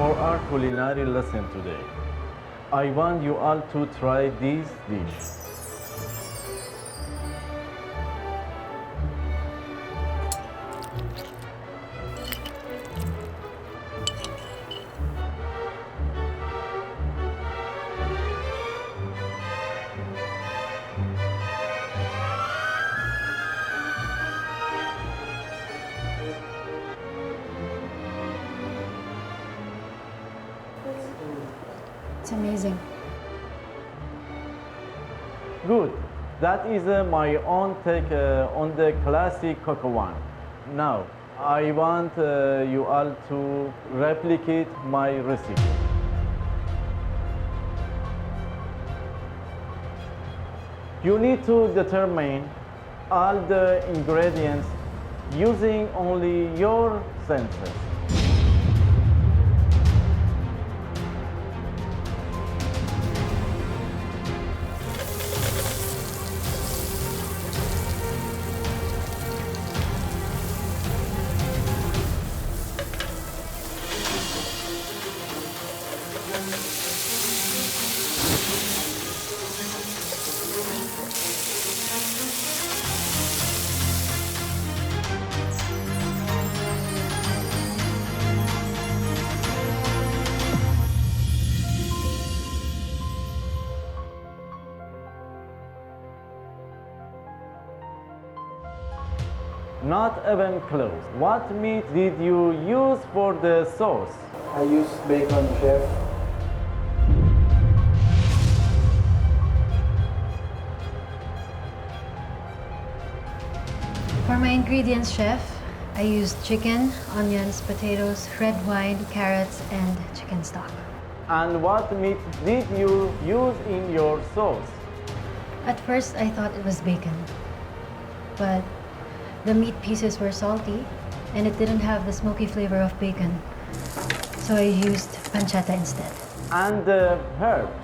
for our culinary lesson today. I want you all to try this dish. It's amazing. Good. That is my own take on the classic coco one. Now, I want you all to replicate my recipe. You need to determine all the ingredients using only your senses. Not even close. What meat did you use for the sauce? I use bacon, chef. For my ingredients, chef, I used chicken, onions, potatoes, red wine, carrots, and chicken stock. And what meat did you use in your sauce? At first, I thought it was bacon, but the meat pieces were salty, and it didn't have the smoky flavor of bacon, so I used pancetta instead. And the herbs?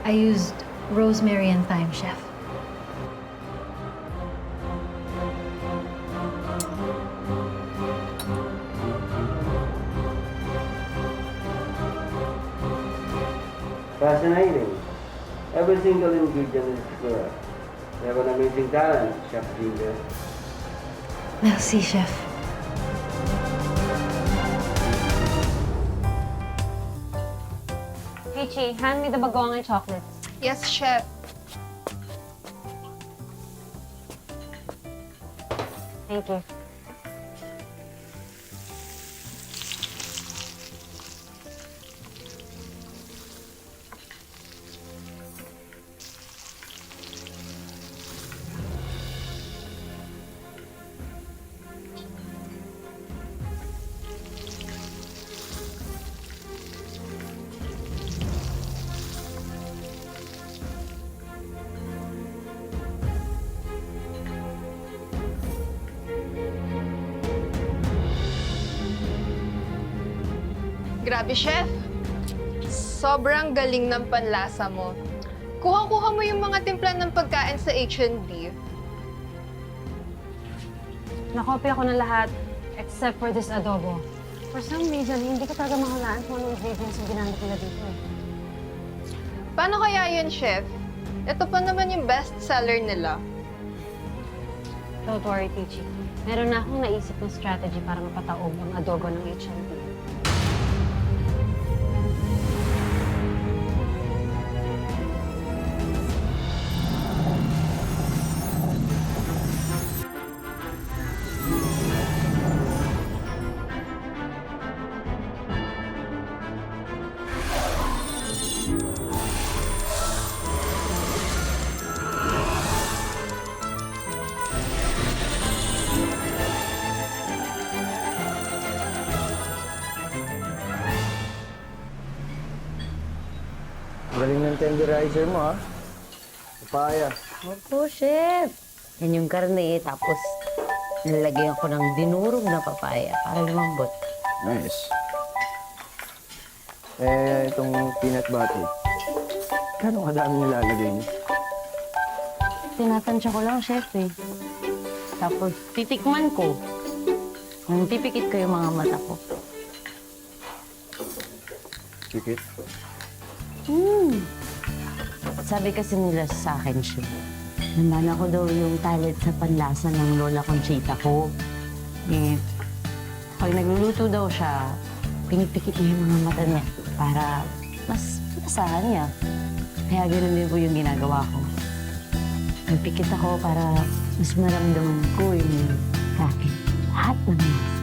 I used rosemary and thyme, chef. Fascinating. Every single ingredient is correct. You have an amazing talent, Chef Ginger. Merci, chef. Hey, Chi, hand me the bagoong and chocolates. Yes, chef. Thank you. Grabe, chef. Sobrang galing ng panlasa mo. Kuha-kuha mo yung mga timpla ng pagkain sa H&B. Nakopya ko na lahat except for this adobo. For some reason, hindi ko talaga mahulaan kung anong ingredients yung ginamit nila dito eh. Paano kaya yun, chef? Ito pa naman yung best seller nila. Don't worry, Tichi. Meron na akong naisip ng strategy para mapataob ang adobo ng H&B. Galing ng tenderizer mo, ha? Papaya. Opo, chef. Yan yung karne, tapos nilagyan ko ng dinurog na papaya para lumambot. Nice. Itong peanut butter. Gano'ng kadami nilalagay niyo? Tinatansya ko lang, chef, eh. Tapos titikman ko. Nang pipikit ko yung mga mata ko. Kikit? Sabi kasi nila sa akin siya, nandana ko daw yung talent sa panlasa ng lola Conchita ko. Eh, pag nagluluto daw siya, pinipikit niya yung mga mata niya para mas masahan niya. Kaya ganun din po yung ginagawa ko. Nagpikit ako para mas maramdaman ko yung akin. Lahat ng lasa.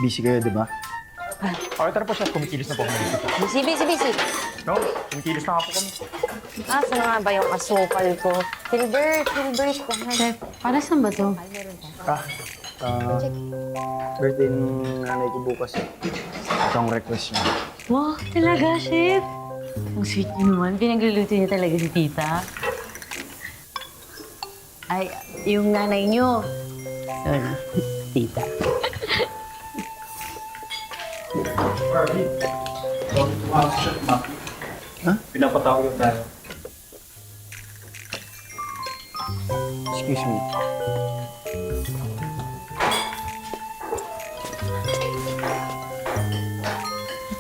Busy kayo, di ba? Okay, tara po, chef. Kumikilos na po kami dito. Busy. No, kumikilos na nga po kami. Saan nga ba yung asukal ko? Filbert. Chef, para saan ba to? Birthday ng nanay ko bukas. Ito ang request niya. Wow, talaga, chef? Ang sweet niyo naman. Pinagluluto niya talaga si tita. Ay, yung nanay niyo. Yun, tita. Ha? Pinapatawag yung tayo. Excuse me.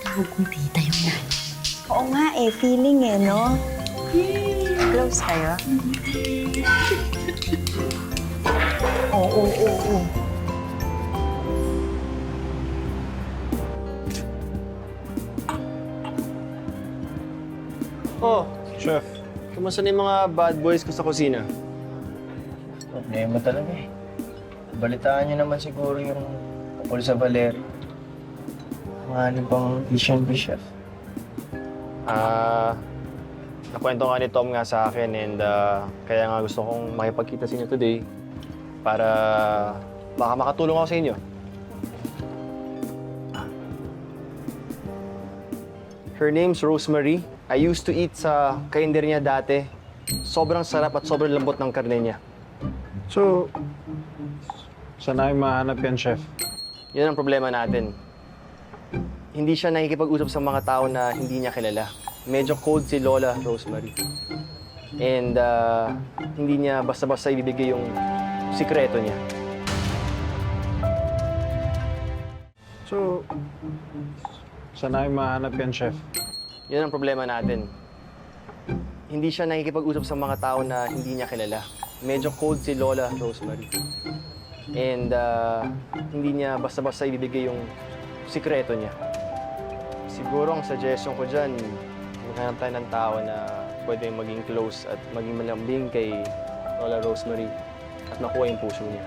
Tawag kong tita yung nanay. Oo nga feeling no? Close kayo? Oo. Oh, chef. Kumusta na yung mga bad boys ko sa kusina? Problema talaga eh. Balitaan niyo naman siguro yung tungkol sa Valerio. Mga ano bang mission ba, chef? Nakwento nga ni Tom nga sa akin and kaya nga gusto kong makipagkita sa inyo today para baka makatulong ako sa inyo. Her name's Rosemary. I used to eat sa kinder niya dati. Sobrang sarap at sobrang lambot ng karne niya. So, saan namin mahanap yan, chef? Yun ang problema natin. Hindi siya nakikipag-usap sa mga tao na hindi niya kilala. Medyo cold si Lola Rosemary. And hindi niya basta-basta ibibigay yung sikreto niya. So, saan namin mahanap yan, chef? Yun ang problema natin. Hindi siya nakikipag-usap sa mga tao na hindi niya kilala. Medyo cold si Lola Rosemary. And hindi niya basta-basta ibibigay yung sikreto niya. Siguro ang suggestion ko dyan, maghanap tayo ng tao na pwede maging close at maging malambing kay Lola Rosemary at makuha yung puso niya.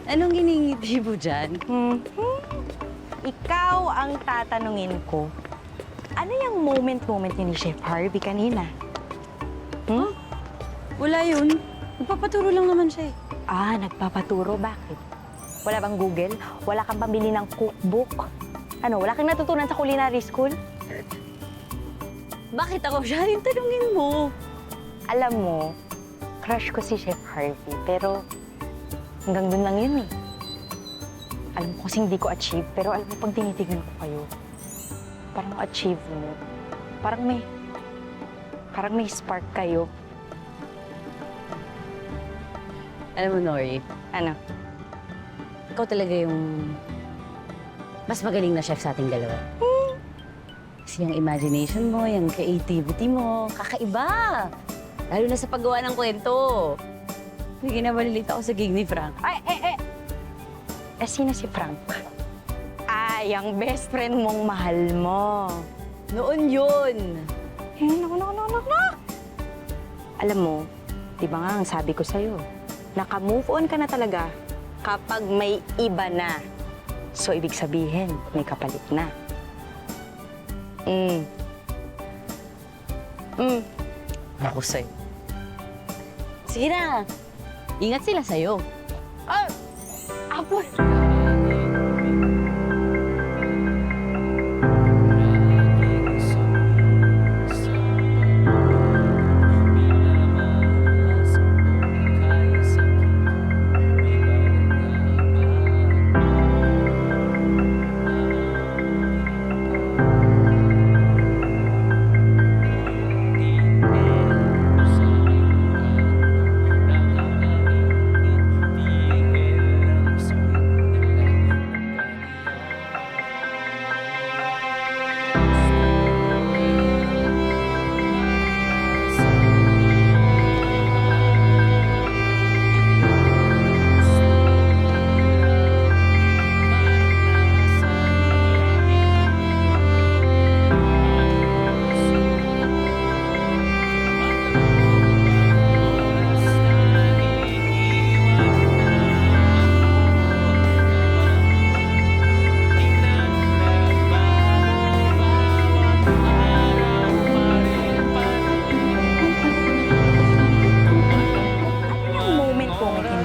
Anong giningiti mo dyan? Ikaw ang tatanungin ko. Ano yung moment ni Chef Harvey kanina? Wala yun. Nagpapaturo lang naman siya Nagpapaturo. Bakit? Wala bang Google? Wala kang pambili ng cookbook? Ano, wala kang natutunan sa culinary school? Bakit ako siya? Yung tanungin mo. Alam mo, crush ko si Chef Harvey, pero hanggang dun lang yun eh. Alam ko kasi hindi ko achieve, pero alam mo, pag tinitignan ko kayo, parang achieve mo. Parang may spark kayo. Alam mo, Nori, Ano? ikaw talaga yung mas magaling na chef sa ating dalawa. Kasi yung imagination mo, yung creativity mo, kakaiba. Lalo na sa paggawa ng kwento. Hindi nabalilita ako sa gig ni Frank. Sino si Frank? Yung best friend mong mahal mo. Noon yun. Naku. Alam mo, di ba nga ang sabi ko sa'yo, naka-move on ka na talaga kapag may iba na. So, ibig sabihin, may kapalit na. Ako sa'yo. Sige na. Ingat sila sa'yo. Apol!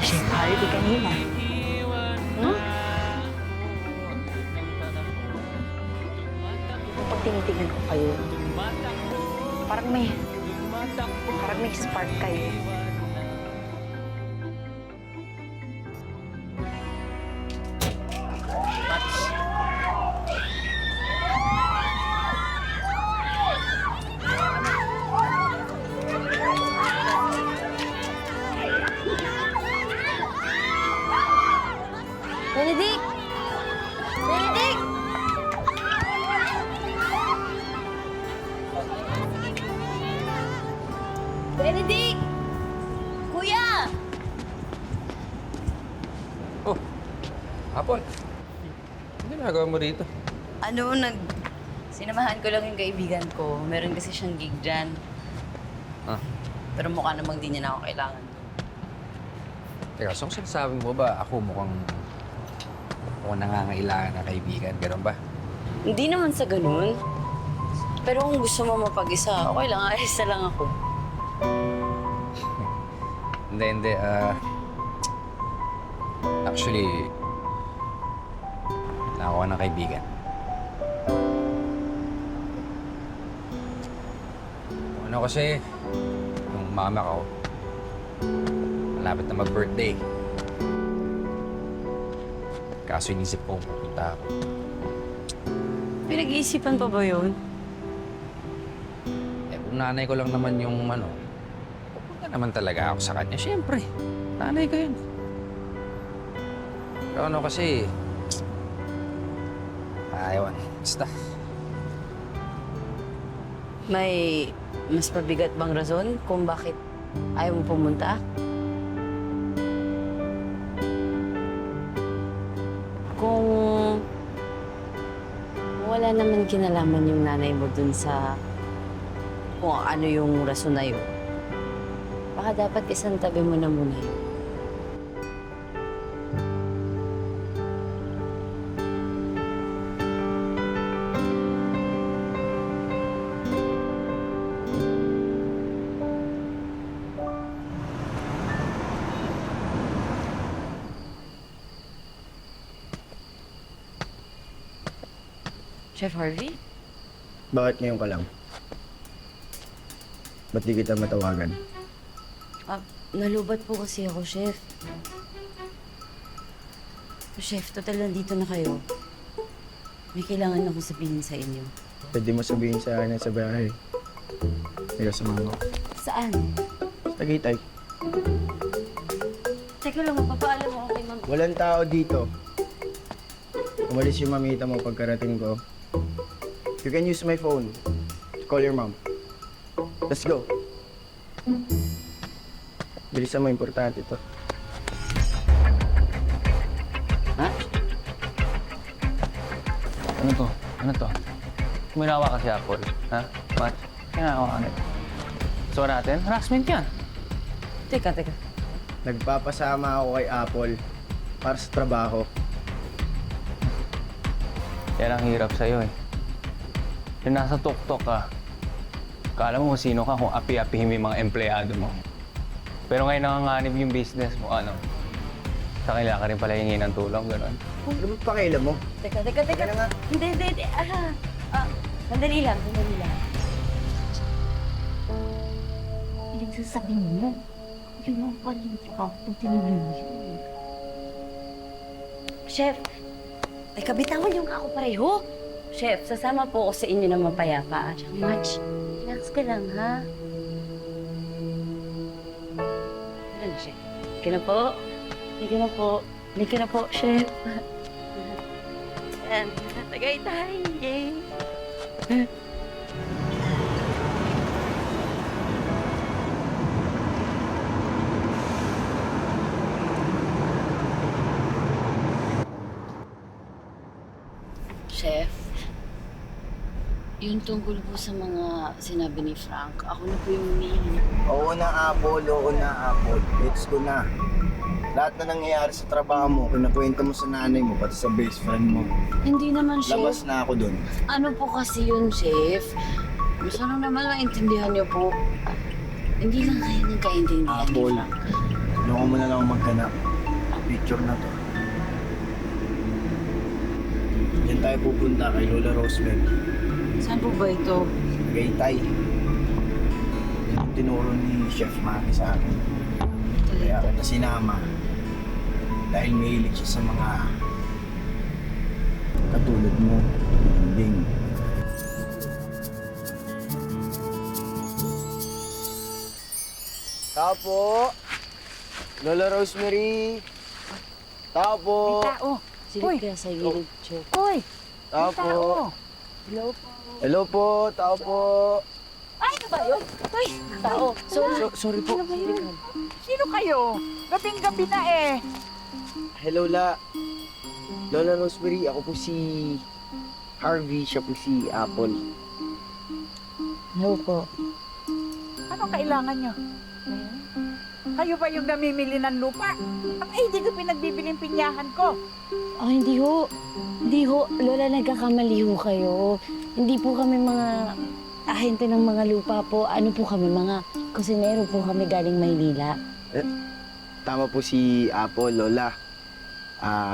Chef Harvey kanina. Pag tinitignan ko kayo, parang may spark kayo. Benedict! Benedict! Benedict! Kuya! Oh, Apol. Ano ginagawa mo rito? Sinamahan ko lang yung kaibigan ko. Meron kasi siyang gig dyan. Ah. Pero mukha namang di niya na ako kailangan. Teka, so sinasabi mo ba ako mukhang nangangailangan ng kaibigan? Ganun ba? Hindi naman sa ganun. Pero kung gusto mo mapag-isa, okay lang. Alis na lang ako. Hindi. Actually, nakakuha ng kaibigan. Ano kasi, yung mama ko, malapit na mag-birthday. Kaso inisip ko pupunta ako. Pinag-iisipan pa ba yun? Eh, kung nanay ko lang naman yung pupunta naman talaga ako sa kanya. Siyempre, nanay ko yun. Pero ano kasi, ayawan. Basta. May mas pabigat bang rason kung bakit ayaw mo pumunta? Kung wala naman kinalaman yung nanay mo dun sa kung ano yung rason na yun, baka dapat isang tabi mo na muna yun. Chef Harvey? Bakit ngayon ka lang? Ba't di kita matawagan? Nalubat po kasi ako, Chef. Chef, total nandito na kayo. May kailangan akong sabihin sa inyo. Pwede mo sabihin sa akin sa bahay. Ikaw sa mama ko. Saan? Sa Tagaytay. Teka lang, magpapaalam ako kay Ma'am. Walang tao dito. Umalis yung mamita mo pagkarating ko. You can use my phone to call your mom. Let's go. Bilisan mo, importante ito. Ha? Ano to? Kuminawa ka si Apple, ha? Mat? Ginagawa nito. Gusto natin? Harassment yan. Teka. Nagpapasama ako kay Apple para sa trabaho. Yan ang hirap sa'yo eh. Yung nasa tuktok ka, kala mo kung sino ka, kung api-apihin mo yung mga empleyado mo. Pero ngayon nanganganib yung business mo, ano? Sa kailangan ka rin pala hingi ng tulong, gano'n. Ano ba pakailan mo? Teka. Hindi. Sandali lang. Pinagsasabi mo. Yung mga palinto ka pag tinigil mo yun. Chef, teka, bitawan yung ako pareho. Chef, sasama po ako sa inyo ng mapayapa. March, relax ka lang, ha? Ano, Chef? Halika na po, Chef. Yan, tagay tayo. Yay! Chef, yung tungkol po sa mga sinabi ni Frank, ako na po yung humihingi. Oo na, Apple. Let's go na. Lahat na nangyayari sa trabaho mo, kinakwento mo sa nanay mo, pati sa best friend mo. Hindi naman, Chef. Labas na ako dun. Ano po kasi yun, Chef? Gusto lang naman maintindihan niyo po. Hindi lang kayo nagkaintindihan ni Apple, Frank. tulungan mo na lang maghanap. Picture na to. Diyan tayo pupunta kay Lola Rosemary. Saan po ba ito? Tagaytay. Ang tinuro ni Chef Manny sa akin. Kaya kita sinama. Dahil mahilig siya sa mga katulad mo. Ding. Tao po. Lola Rosemary. Tao po. Silip kaya sa gilid, Chef. Uy! Tao po. Hello po. Hello po. Tao po. Ay, ano ba yun? Uy! Tao. Sorry po. Sino kayo? Gabing-gabi na eh. Hello, Lola Rosemary, ako po si Harvey, siya po si Apple. Hello po. Anong kailangan nyo? Kayo ba yung namimili ng lupa? Ay, hindi ko pinagbibiling pinyahan ko. Oh, hindi ho. Lola, nagkakamali ho kayo. Hindi po kami mga ahente ng mga lupa po. Ano po kami, mga kusinero po kami galing Maynila. Tama po si Apple, Lola.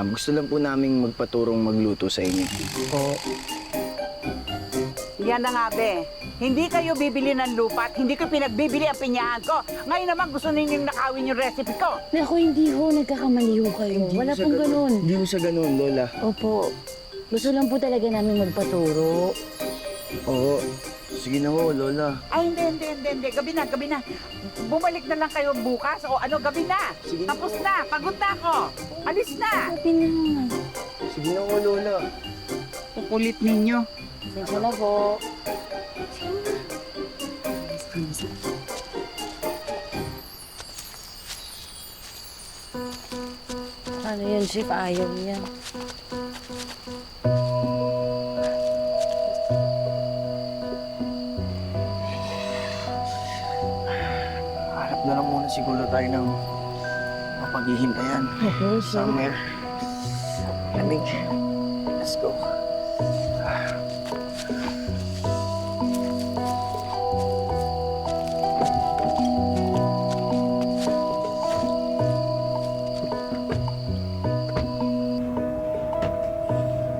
Gusto lang po naming magpaturong magluto sa inyo. Yan na nga, be. Hindi kayo bibili ng lupa at hindi ko pinagbibili ang pinyahan ko. Ngayon naman gusto ninyong nakawin yung recipe ko. Naku, hindi ho. Nagkakamali ho kayo. Wala pong ganun. Hindi mo sa ganun, Lola. Opo. Gusto lang po talaga namin magpaturo. Oo. Sige na ho, Lola. Ay, hindi. Gabi na. Bumalik na lang kayo bukas o ano, gabi na. Sige na. Tapos na. Pagod na ako. Alis na. Sabi na. Sige na ho, Lola. Kukulit ninyo. Pasensya na po. Ano yan, Chef? Ayaw niya. Hanap na lang muna siguro tayo ng mapaghihintayan. Somewhere. Lamig. Let's go.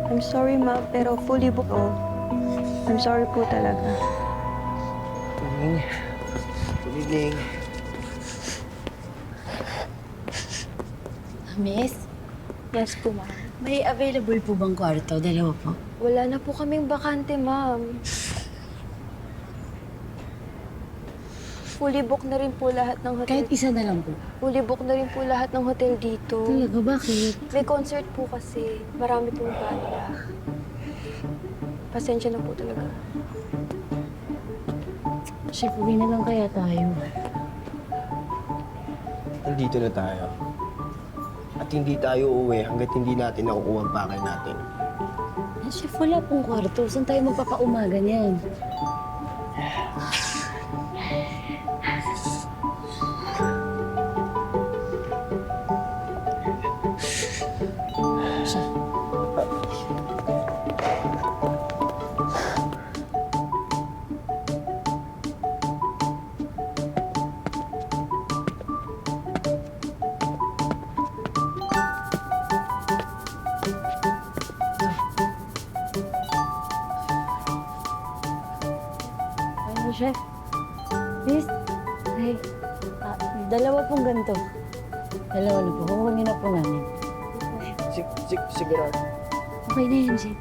I'm sorry, ma, pero fully booked. I'm sorry po talaga. Good evening. Miss, Yes po, ma'am. may available po bang kwarto? Dalawa po. Wala na po kaming bakante, ma'am. Fully booked na rin po lahat ng hotel. Kahit isa na lang po. Fully booked na rin po lahat ng hotel dito. Talaga, bakit? May concert po kasi. Marami pong banda. Pasensya na po talaga. Chef, uwi na lang kaya tayo. Nandito na tayo. At hindi tayo uuwi hanggat hindi natin nakukuha ang pakay natin. Chef, wala pong kwarto. Saan tayo magpapaumaga niyan? Ano, Chef? Miss? Ay, dalawa pong ganito. Dalawa na po. Kukunin na po namin. Sigurado. Okay na yan, Chef.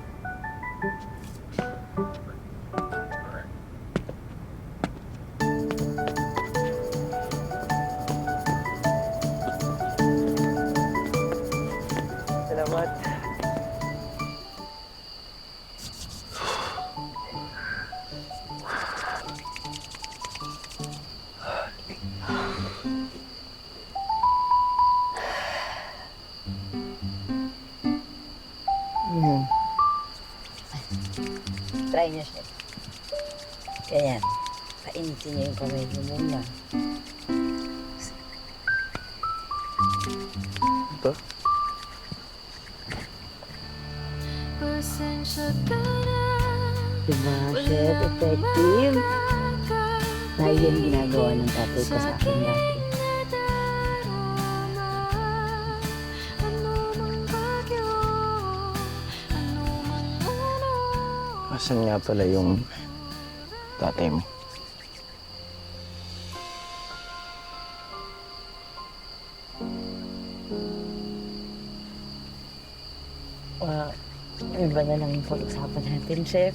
Salamat. Try niyo, Chef. Ganyan. Painitin niyo yung kamay niyo muna. Ito? Diba, Chef? Effective. Dahil yan ginagawa ng tatay ko sa akin dati. Asan nga pala yung tatay mo? Iba na lang yung pag-usapan natin, Chef.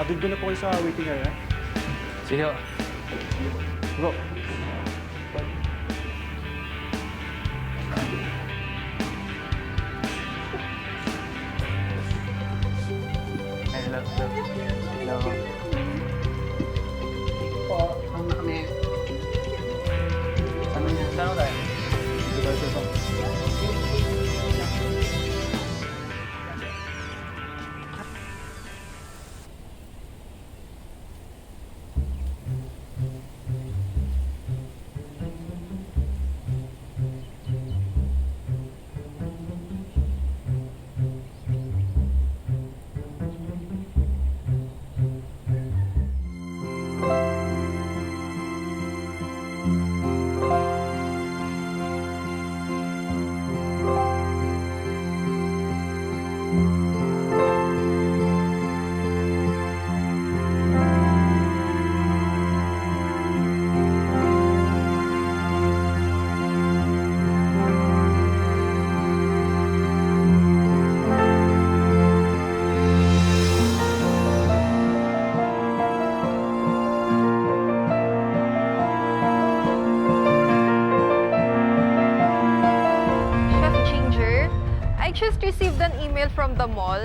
Atid ko na po kayo sa waiting area. Sige. Go. Hello. Po, saan na kami? Saan tayo? Dito tayo sa isang. just received an email from the mall.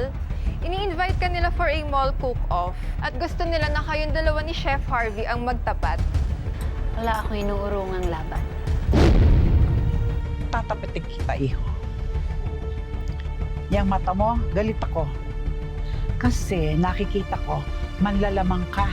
Ini-invite ka nila for a mall cook-off at gusto nila na kayong dalawa ni Chef Harvey ang magtapat. Wala ako inuurungang laban. Tatapitin kita, iho. Yang mata mo, galit ako. Kasi nakikita ko, manlalamang ka.